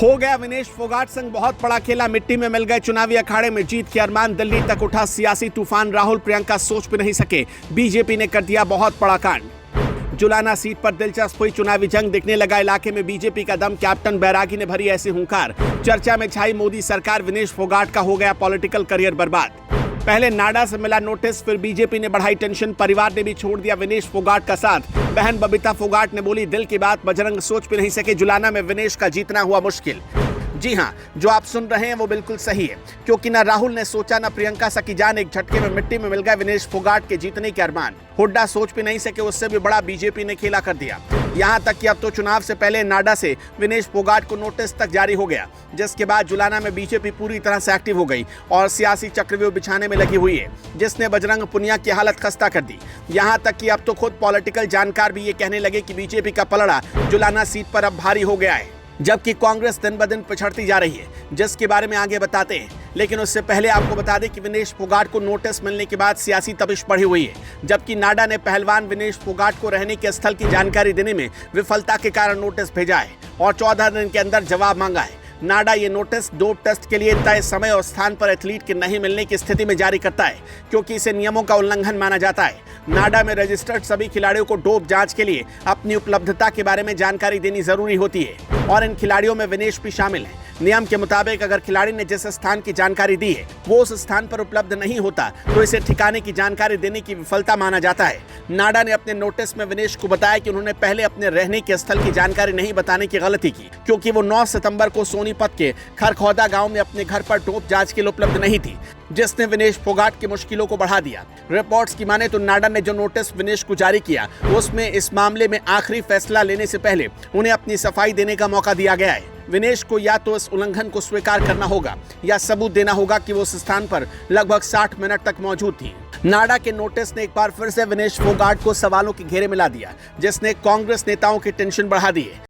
हो गया विनेश फोगाट संग बहुत बड़ा खेला, मिट्टी में मिल गए चुनावी अखाड़े में जीत के अरमान, दिल्ली तक उठा सियासी तूफान, राहुल प्रियंका सोच भी नहीं सके, बीजेपी ने कर दिया बहुत बड़ा कांड। जुलाना सीट पर दिलचस्प हुई चुनावी जंग, दिखने लगा इलाके में बीजेपी का दम, कैप्टन बैरागी ने भरी ऐसी हुंकार, चर्चा में छाई मोदी सरकार, विनेश फोगाट का हो गया पॉलिटिकल करियर बर्बाद। पहले नाडा से मिला नोटिस, फिर बीजेपी ने बढ़ाई टेंशन, परिवार ने भी छोड़ दिया विनेश फोगाट का साथ। बहन बबीता फोगाट ने बोली दिल की बात, बजरंग सोच भी नहीं सके, जुलाना में विनेश का जीतना हुआ मुश्किल। जी हां, जो आप सुन रहे हैं वो बिल्कुल सही है, क्योंकि ना राहुल ने सोचा ना प्रियंका सकी जान, एक झटके में मिट्टी में मिल गए विनेश फोगाट के जीतने के अरमान। हुड्डा सोच भी नहीं सके, उससे भी बड़ा बीजेपी ने खेला कर दिया। यहां तक कि अब तो चुनाव से पहले नाडा से विनेश फोगाट को नोटिस तक जारी हो गया, जिसके बाद जुलाना में बीजेपी पूरी तरह से एक्टिव हो गई और सियासी चक्रव्यूह बिछाने में लगी हुई है, जिसने बजरंग पुनिया की हालत खस्ता कर दी। यहां तक कि अब तो खुद पॉलिटिकल जानकार भी ये कहने लगे कि बीजेपी का पलड़ा जुलाना सीट पर अब भारी हो गया है, जबकि कांग्रेस दिन ब दिन पिछड़ती जा रही है, जिसके बारे में आगे बताते हैं। लेकिन उससे पहले आपको बता दें कि विनेश फोगाट को नोटिस मिलने के बाद सियासी तपिश बढ़ी हुई है, जबकि नाडा ने पहलवान विनेश फोगाट को रहने के स्थल की जानकारी देने में विफलता के कारण नोटिस भेजा है और 14 दिन के अंदर जवाब मांगा है। नाडा ये नोटिस डोप टेस्ट के लिए तय समय और स्थान पर एथलीट के नहीं मिलने की स्थिति में जारी करता है, क्योंकि इसे नियमों का उल्लंघन माना जाता है। नाडा में रजिस्टर्ड सभी खिलाड़ियों को डोप जांच के लिए अपनी उपलब्धता के बारे में जानकारी देनी जरूरी होती है और इन खिलाड़ियों में विनेश भी शामिल है। नियम के मुताबिक अगर खिलाड़ी ने जिस स्थान की जानकारी दी है वो उस स्थान पर उपलब्ध नहीं होता तो इसे ठिकाने की जानकारी देने की विफलता माना जाता है। नाडा ने अपने नोटिस में विनेश को बताया कि उन्होंने पहले अपने रहने के स्थल की जानकारी नहीं बताने की गलती की, क्योंकि वो 9 सितंबर को सोनीपत के खरखौदा गांव में अपने घर पर डोप जांच के लिए उपलब्ध नहीं थी, जिसने विनेश फोगाट की मुश्किलों को बढ़ा दिया। रिपोर्ट्स की माने तो नाडा ने जो नोटिस विनेश को जारी किया उसमें इस मामले में आखिरी फैसला लेने से पहले उन्हें अपनी सफाई देने का मौका दिया गया है। विनेश को या तो इस उल्लंघन को स्वीकार करना होगा या सबूत देना होगा कि वो उस स्थान पर लगभग 60 मिनट तक मौजूद थी। नाडा के नोटिस ने एक बार फिर से विनेश फोगाट को सवालों के घेरे में ला दिया, जिसने कांग्रेस नेताओं की टेंशन बढ़ा दी है।